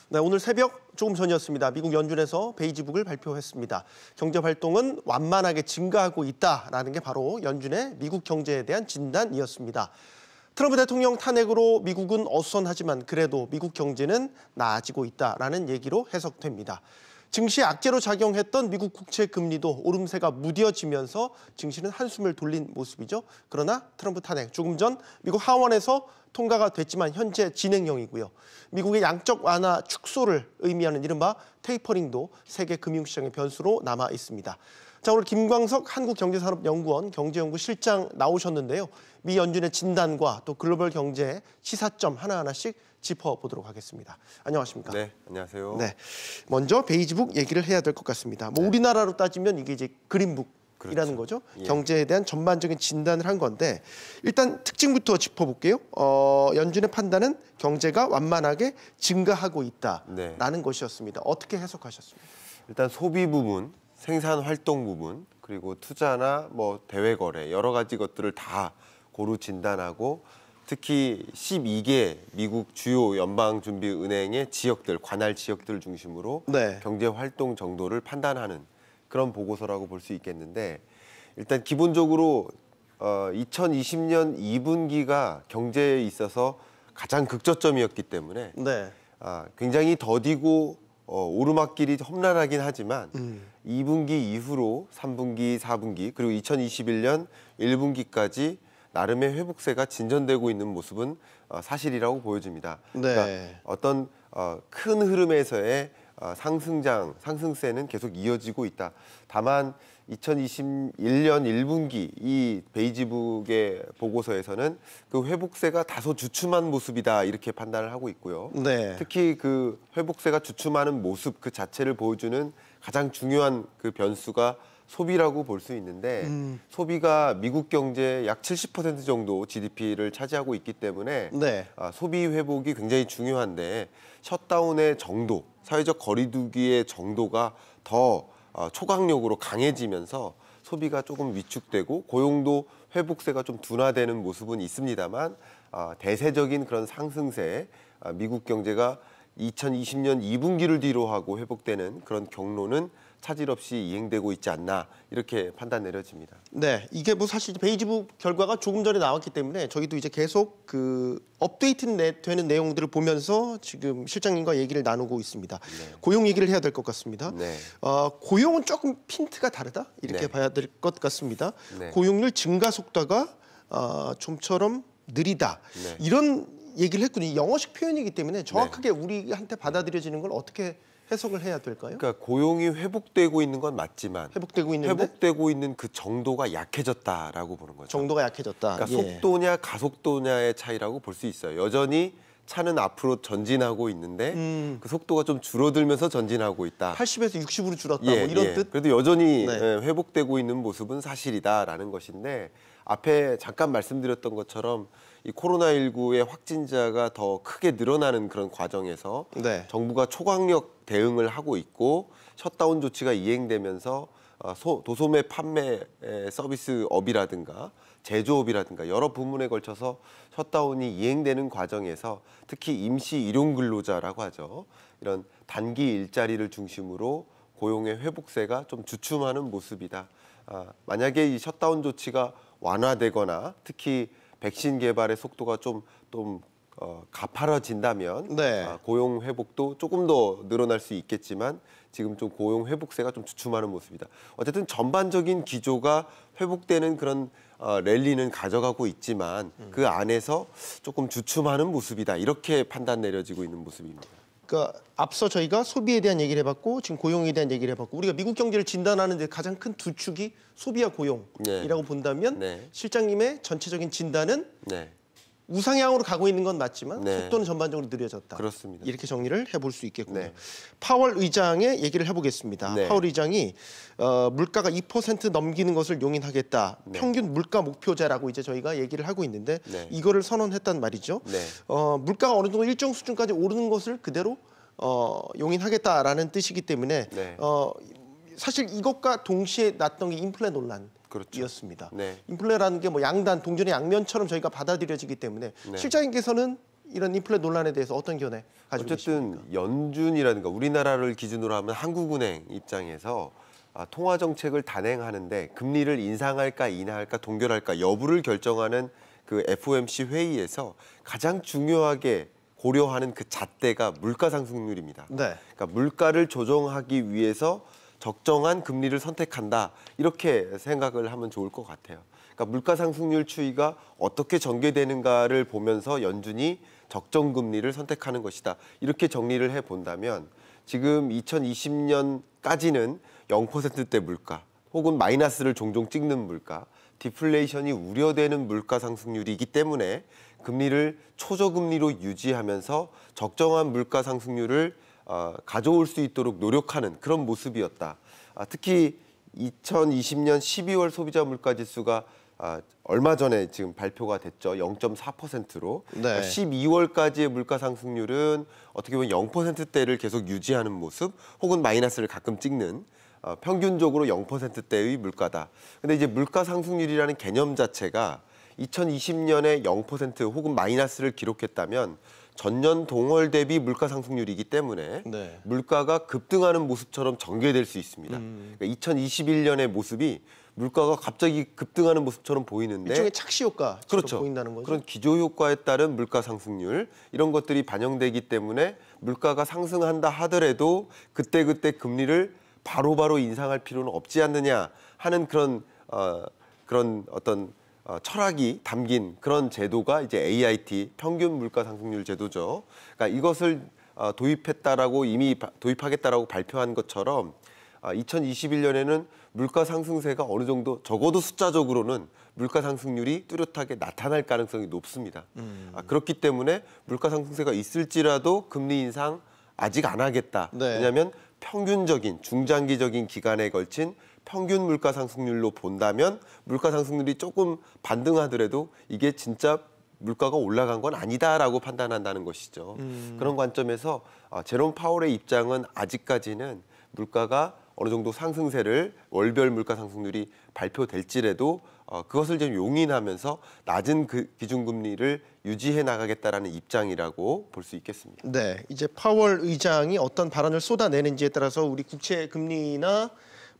네, 오늘 새벽 조금 전이었습니다. 미국 연준에서 베이지북을 발표했습니다. 경제 활동은 완만하게 증가하고 있다라는 게 바로 연준의 미국 경제에 대한 진단이었습니다. 트럼프 대통령 탄핵으로 미국은 어수선하지만 그래도 미국 경제는 나아지고 있다라는 얘기로 해석됩니다. 증시에 악재로 작용했던 미국 국채 금리도 오름세가 무뎌지면서 증시는 한숨을 돌린 모습이죠. 그러나 트럼프 탄핵 조금 전 미국 하원에서 통과가 됐지만 현재 진행형이고요. 미국의 양적 완화 축소를 의미하는 이른바 테이퍼링도 세계 금융시장의 변수로 남아 있습니다. 자, 오늘 김광석 한국경제산업연구원 경제연구 실장 나오셨는데요. 미 연준의 진단과 또 글로벌 경제의 시사점 하나하나씩 짚어보도록 하겠습니다. 안녕하십니까? 네, 안녕하세요. 네, 먼저 베이지북 얘기를 해야 될 것 같습니다. 뭐 우리나라로 따지면 이게 이제 그린북이라는 거죠. 예. 경제에 대한 전반적인 진단을 한 건데 일단 특징부터 짚어볼게요. 연준의 판단은 경제가 완만하게 증가하고 있다라는 것이었습니다. 어떻게 해석하셨습니까? 일단 소비 부분, 생산 활동 부분, 그리고 투자나 뭐 대외 거래 여러 가지 것들을 다 고루 진단하고 특히 12개 미국 주요 연방준비은행의 지역들, 관할 지역들 중심으로 경제 활동 정도를 판단하는 그런 보고서라고 볼 수 있겠는데 일단 기본적으로 2020년 2분기가 경제에 있어서 가장 극저점이었기 때문에 굉장히 더디고 오르막길이 험난하긴 하지만 2분기 이후로 3분기, 4분기 그리고 2021년 1분기까지 나름의 회복세가 진전되고 있는 모습은 사실이라고 보여집니다. 그러니까 어떤 큰 흐름에서의 상승세는 계속 이어지고 있다. 다만 2021년 1분기 이 베이지북의 보고서에서는 그 회복세가 다소 주춤한 모습이다 이렇게 판단을 하고 있고요. 특히 그 회복세가 주춤하는 모습 그 자체를 보여주는 가장 중요한 그 변수가 소비라고 볼 수 있는데 소비가 미국 경제의 약 70% 정도 GDP를 차지하고 있기 때문에 소비 회복이 굉장히 중요한데 셧다운의 정도, 사회적 거리두기의 정도가 더 초강력으로 강해지면서 소비가 조금 위축되고 고용도 회복세가 좀 둔화되는 모습은 있습니다만 대세적인 그런 상승세, 미국 경제가 2020년 2분기를 뒤로 하고 회복되는 그런 경로는 차질 없이 이행되고 있지 않나 이렇게 판단 내려집니다. 네, 이게 뭐 사실 베이지북 결과가 조금 전에 나왔기 때문에 저희도 이제 계속 그 업데이트 되는 내용들을 보면서 지금 실장님과 얘기를 나누고 있습니다. 고용 얘기를 해야 될 것 같습니다. 고용은 조금 핀트가 다르다 이렇게 봐야 될 것 같습니다. 고용률 증가 속도가 좀처럼 느리다 이런 얘기를 했거든요. 영어식 표현이기 때문에 정확하게 우리한테 받아들여지는 걸 어떻게 해석을 해야 될까요? 그러니까 고용이 회복되고 있는 건 맞지만 회복되고 있는 그 정도가 약해졌다라고 보는 거죠. 정도가 약해졌다. 그러니까 속도냐 가속도냐의 차이라고 볼 수 있어요. 여전히 차는 앞으로 전진하고 있는데 그 속도가 좀 줄어들면서 전진하고 있다. 80에서 60으로 줄었다. 뭐 이런 뜻? 그래도 여전히 회복되고 있는 모습은 사실이다라는 것인데 앞에 잠깐 말씀드렸던 것처럼 이 코로나19의 확진자가 더 크게 늘어나는 그런 과정에서 정부가 초강력 대응을 하고 있고 셧다운 조치가 이행되면서 도소매 판매 서비스업이라든가 제조업이라든가 여러 부문에 걸쳐서 셧다운이 이행되는 과정에서 특히 임시 일용 근로자라고 하죠. 이런 단기 일자리를 중심으로 고용의 회복세가 좀 주춤하는 모습이다. 만약에 이 셧다운 조치가 완화되거나 특히 백신 개발의 속도가 좀 가파라진다면 고용 회복도 조금 더 늘어날 수 있겠지만 지금 좀 고용 회복세가 좀 주춤하는 모습이다. 어쨌든 전반적인 기조가 회복되는 그런 랠리는 가져가고 있지만 그 안에서 조금 주춤하는 모습이다. 이렇게 판단 내려지고 있는 모습입니다. 그러니까 앞서 저희가 소비에 대한 얘기를 해봤고 지금 고용에 대한 얘기를 해봤고 우리가 미국 경제를 진단하는 데 가장 큰 두 축이 소비와 고용이라고 본다면 실장님의 전체적인 진단은 우상향으로 가고 있는 건 맞지만 속도는 전반적으로 느려졌다. 그렇습니다. 이렇게 정리를 해볼 수 있겠군요. 파월 의장의 얘기를 해보겠습니다. 파월 의장이 물가가 2% 넘기는 것을 용인하겠다. 평균 물가 목표자라고 이제 저희가 얘기를 하고 있는데 이거를 선언했단 말이죠. 물가가 어느 정도 일정 수준까지 오르는 것을 그대로 용인하겠다라는 뜻이기 때문에 사실 이것과 동시에 났던 게 인플레 논란. 이었습니다. 인플레라는 게 뭐 양단, 동전의 양면처럼 저희가 받아들여지기 때문에 실장님께서는 이런 인플레 논란에 대해서 어떤 견해 가지고 어쨌든 계십니까? 연준이라든가 우리나라를 기준으로 하면 한국은행 입장에서 통화 정책을 단행하는데 금리를 인상할까 인하할까 동결할까 여부를 결정하는 그 FOMC 회의에서 가장 중요하게 고려하는 그 잣대가 물가 상승률입니다. 네. 그러니까 물가를 조정하기 위해서 적정한 금리를 선택한다. 이렇게 생각을 하면 좋을 것 같아요. 그러니까 물가 상승률 추이가 어떻게 전개되는가를 보면서 연준이 적정 금리를 선택하는 것이다. 이렇게 정리를 해본다면 지금 2020년까지는 0%대 물가 혹은 마이너스를 종종 찍는 물가, 디플레이션이 우려되는 물가 상승률이기 때문에 금리를 초저금리로 유지하면서 적정한 물가 상승률을 가져올 수 있도록 노력하는 그런 모습이었다. 특히 2020년 12월 소비자 물가지수가 얼마 전에 지금 발표가 됐죠. 0.4%로. 네. 12월까지의 물가 상승률은 어떻게 보면 0%대를 계속 유지하는 모습 혹은 마이너스를 가끔 찍는 평균적으로 0%대의 물가다. 근데 이제 물가 상승률이라는 개념 자체가 2020년에 0% 혹은 마이너스를 기록했다면 전년 동월 대비 물가 상승률이기 때문에 네. 물가가 급등하는 모습처럼 전개될 수 있습니다. 그러니까 2021년의 모습이 물가가 갑자기 급등하는 모습처럼 보이는데 일종의 착시 효과처럼 그렇죠. 보인다는 거죠. 그런 기저 효과에 따른 물가 상승률 이런 것들이 반영되기 때문에 물가가 상승한다 하더라도 그때그때 금리를 바로바로 인상할 필요는 없지 않느냐 하는 그런 어떤 철학이 담긴 그런 제도가 이제 AIT 평균 물가 상승률 제도죠. 그러니까 이것을 도입했다라고 이미 도입하겠다라고 발표한 것처럼 2021년에는 물가 상승세가 어느 정도 적어도 숫자적으로는 물가 상승률이 뚜렷하게 나타날 가능성이 높습니다. 그렇기 때문에 물가 상승세가 있을지라도 금리 인상 아직 안 하겠다. 네. 왜냐하면 평균적인 중장기적인 기간에 걸친 평균 물가 상승률로 본다면 물가 상승률이 조금 반등하더라도 이게 진짜 물가가 올라간 건 아니다라고 판단한다는 것이죠. 그런 관점에서 제롬 파월의 입장은 아직까지는 물가가 어느 정도 상승세를 월별 물가 상승률이 발표될지라도 그것을 좀 용인하면서 낮은 그 기준금리를 유지해 나가겠다라는 입장이라고 볼 수 있겠습니다. 네, 이제 파월 의장이 어떤 발언을 쏟아내는지에 따라서 우리 국채 금리나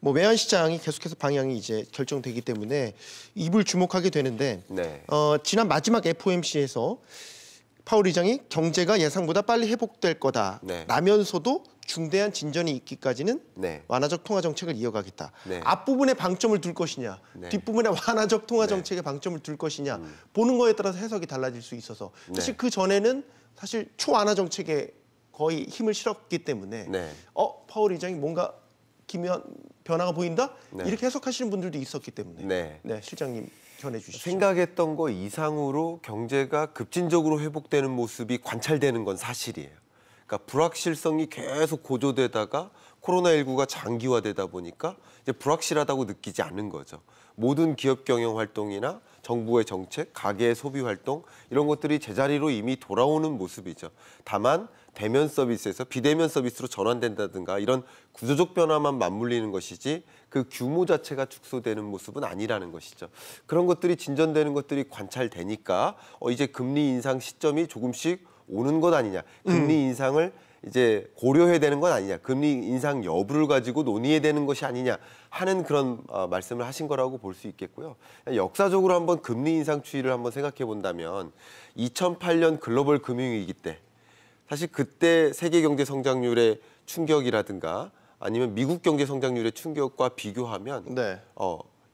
뭐 외환 시장이 계속해서 방향이 이제 결정되기 때문에 입을 주목하게 되는데 네. 지난 마지막 FOMC에서 파월 의장이 경제가 예상보다 빨리 회복될 거다라면서도 중대한 진전이 있기까지는 네. 완화적 통화 정책을 이어가겠다. 네. 앞부분에 방점을 둘 것이냐, 네. 뒷부분에 완화적 통화 정책에 방점을 둘 것이냐 보는 거에 따라서 해석이 달라질 수 있어서 사실 그 전에는 사실 초완화 정책에 거의 힘을 실었기 때문에 파월 의장이 뭔가 기묘한 변화가 보인다? 이렇게 해석하시는 분들도 있었기 때문에 실장님 견해 주시죠. 생각했던 거 이상으로 경제가 급진적으로 회복되는 모습이 관찰되는 건 사실이에요. 그러니까 불확실성이 계속 고조되다가 코로나19가 장기화되다 보니까 이제 불확실하다고 느끼지 않는 거죠. 모든 기업 경영 활동이나 정부의 정책, 가계의 소비 활동 이런 것들이 제자리로 이미 돌아오는 모습이죠. 다만 대면 서비스에서 비대면 서비스로 전환된다든가 이런 구조적 변화만 맞물리는 것이지 그 규모 자체가 축소되는 모습은 아니라는 것이죠. 그런 것들이 진전되는 것들이 관찰되니까 이제 금리 인상 시점이 조금씩 오는 것 아니냐. 금리 인상을 이제 고려해야 되는 건 아니냐. 금리 인상 여부를 가지고 논의해야 되는 것이 아니냐 하는 그런 말씀을 하신 거라고 볼 수 있겠고요. 역사적으로 한번 금리 인상 추이를 한번 생각해 본다면 2008년 글로벌 금융위기 때 사실 그때 세계 경제 성장률의 충격이라든가 아니면 미국 경제 성장률의 충격과 비교하면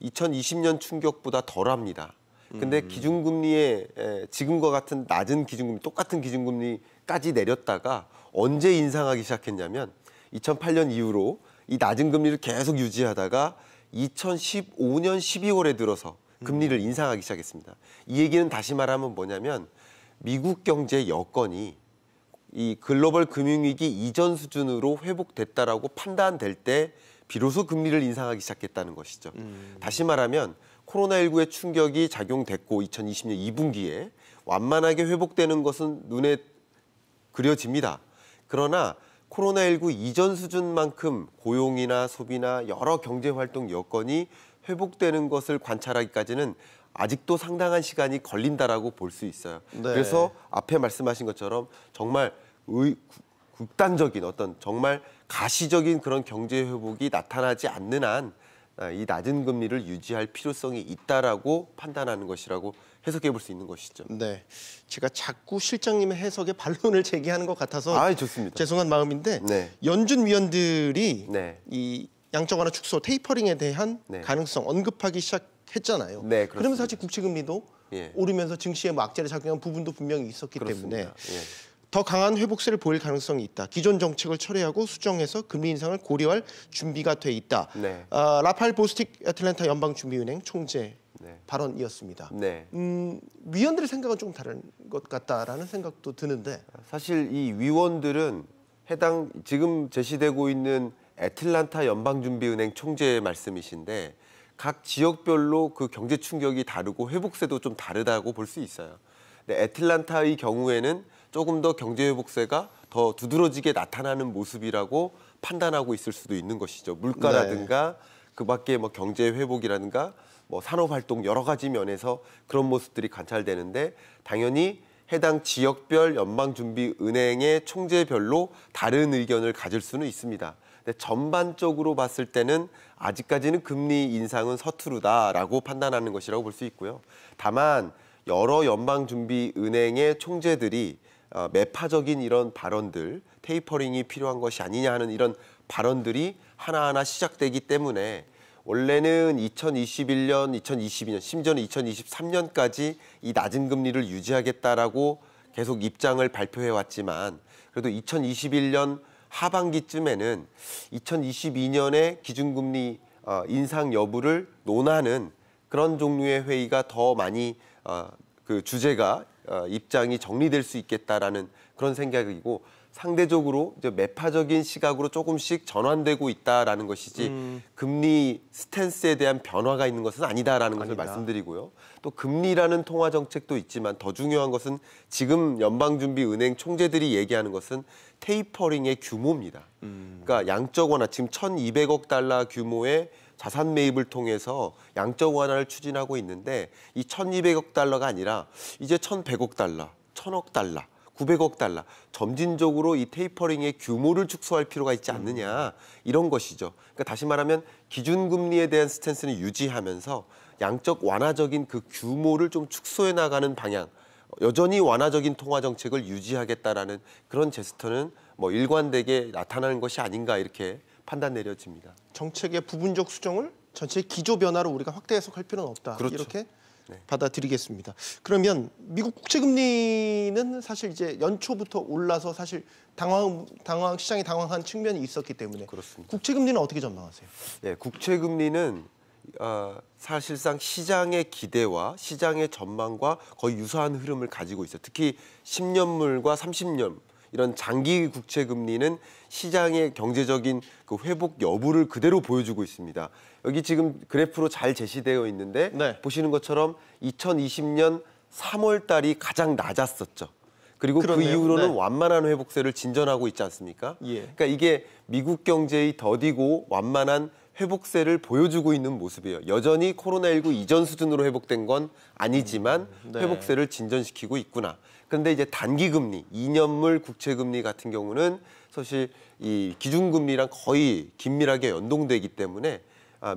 2020년 충격보다 덜합니다. 근데 기준금리에 지금과 같은 낮은 기준금리, 똑같은 기준금리까지 내렸다가 언제 인상하기 시작했냐면 2008년 이후로 이 낮은 금리를 계속 유지하다가 2015년 12월에 들어서 금리를 인상하기 시작했습니다. 이 얘기는 다시 말하면 뭐냐면 미국 경제 여건이 이 글로벌 금융위기 이전 수준으로 회복됐다라고 판단될 때 비로소 금리를 인상하기 시작했다는 것이죠. 다시 말하면 코로나19의 충격이 작용됐고 2020년 2분기에 완만하게 회복되는 것은 눈에 그려집니다. 그러나 코로나19 이전 수준만큼 고용이나 소비나 여러 경제활동 여건이 회복되는 것을 관찰하기까지는 아직도 상당한 시간이 걸린다라고 볼 수 있어요. 네. 그래서 앞에 말씀하신 것처럼 정말 극단적인 어떤 정말 가시적인 그런 경제 회복이 나타나지 않는 한 이 낮은 금리를 유지할 필요성이 있다라고 판단하는 것이라고 해석해 볼 수 있는 것이죠. 네, 제가 자꾸 실장님의 해석에 반론을 제기하는 것 같아서 좋습니다. 죄송한 마음인데 네. 연준 위원들이 네. 이 양적 완화 축소 테이퍼링에 대한 네. 가능성 언급하기 시작했잖아요. 네, 그러면 사실 국채금리도 예. 오르면서 증시에 악재를 작용한 부분도 분명히 있었기 그렇습니다. 때문에 예. 더 강한 회복세를 보일 가능성이 있다. 기존 정책을 철회하고 수정해서 금리 인상을 고려할 준비가 돼 있다. 네. 라팔 보스틱 애틀랜타 연방준비은행 총재 네. 발언이었습니다. 네. 위원들의 생각은 좀 다른 것 같다라는 생각도 드는데 사실 이 위원들은 지금 제시되고 있는 애틀랜타 연방준비은행 총재의 말씀이신데 각 지역별로 그 경제 충격이 다르고 회복세도 좀 다르다고 볼 수 있어요. 근데 애틀랜타의 경우에는 조금 더 경제 회복세가 더 두드러지게 나타나는 모습이라고 판단하고 있을 수도 있는 것이죠. 물가라든가 그밖에 뭐 경제 회복이라든가 뭐 산업 활동 여러 가지 면에서 그런 모습들이 관찰되는데 당연히 해당 지역별 연방준비은행의 총재별로 다른 의견을 가질 수는 있습니다. 근데 전반적으로 봤을 때는 아직까지는 금리 인상은 서투르다라고 판단하는 것이라고 볼 수 있고요. 다만 여러 연방준비은행의 총재들이 매파적인 이런 발언들, 테이퍼링이 필요한 것이 아니냐 하는 이런 발언들이 하나하나 시작되기 때문에 원래는 2021년, 2022년, 심지어는 2023년까지 이 낮은 금리를 유지하겠다라고 계속 입장을 발표해 왔지만 그래도 2021년 하반기쯤에는 2022년에 기준금리 인상 여부를 논하는 그런 종류의 회의가 더 많이 그 주제가 입장이 정리될 수 있겠다라는 그런 생각이고 상대적으로 이제 매파적인 시각으로 조금씩 전환되고 있다라는 것이지 금리 스탠스에 대한 변화가 있는 것은 아니다라는 것을 말씀드리고요. 또 금리라는 통화 정책도 있지만 더 중요한 것은 지금 연방준비은행 총재들이 얘기하는 것은 테이퍼링의 규모입니다. 그러니까 양적 완화 지금 1,200억 달러 규모의 자산 매입을 통해서 양적 완화를 추진하고 있는데 이 1,200억 달러가 아니라 이제 1,100억 달러, 1,000억 달러, 900억 달러 점진적으로 이 테이퍼링의 규모를 축소할 필요가 있지 않느냐 이런 것이죠. 그러니까 다시 말하면 기준금리에 대한 스탠스는 유지하면서 양적 완화적인 그 규모를 좀 축소해 나가는 방향 여전히 완화적인 통화 정책을 유지하겠다라는 그런 제스처는 뭐 일관되게 나타나는 것이 아닌가 이렇게 판단 내려집니다. 정책의 부분적 수정을 전체 기조 변화로 우리가 확대 해석할 필요는 없다. 그렇죠. 이렇게 네. 받아들이겠습니다. 그러면 미국 국채 금리는 사실 이제 연초부터 올라서 사실 시장이 당황한 측면이 있었기 때문에 그렇습니다. 국채 금리는 어떻게 전망하세요? 네, 국채 금리는 사실상 시장의 기대와 시장의 전망과 거의 유사한 흐름을 가지고 있어요. 특히 10년물과 30년 이런 장기 국채 금리는 시장의 경제적인 그 회복 여부를 그대로 보여주고 있습니다. 여기 지금 그래프로 잘 제시되어 있는데 네. 보시는 것처럼 2020년 3월 달이 가장 낮았었죠. 그리고 그러네요. 그 이후로는 네. 완만한 회복세를 진전하고 있지 않습니까? 예. 그러니까 이게 미국 경제의 더디고 완만한 회복세를 보여주고 있는 모습이에요. 여전히 코로나19 이전 수준으로 회복된 건 아니지만 네. 회복세를 진전시키고 있구나. 그런데 이제 단기금리, 2년물 국채금리 같은 경우는 사실 이 기준금리랑 거의 긴밀하게 연동되기 때문에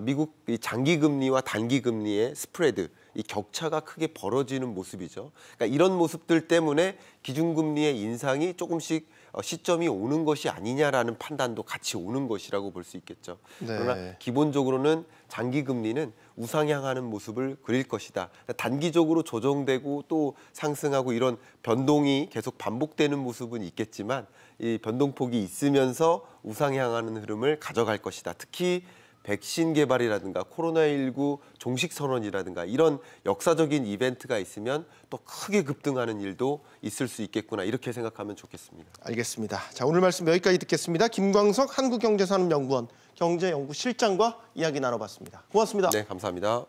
미국 이 장기금리와 단기금리의 스프레드, 이 격차가 크게 벌어지는 모습이죠. 그러니까 이런 모습들 때문에 기준금리의 인상이 조금씩 시점이 오는 것이 아니냐라는 판단도 같이 오는 것이라고 볼 수 있겠죠. 네. 그러나 기본적으로는 장기금리는 우상향하는 모습을 그릴 것이다. 단기적으로 조정되고 또 상승하고 이런 변동이 계속 반복되는 모습은 있겠지만 이 변동폭이 있으면서 우상향하는 흐름을 가져갈 것이다. 특히 백신 개발이라든가 코로나19 종식 선언이라든가 이런 역사적인 이벤트가 있으면 또 크게 급등하는 일도 있을 수 있겠구나 이렇게 생각하면 좋겠습니다. 알겠습니다. 자, 오늘 말씀 여기까지 듣겠습니다. 김광석 한국경제산업연구원 경제연구실장과 이야기 나눠봤습니다. 고맙습니다. 네, 감사합니다.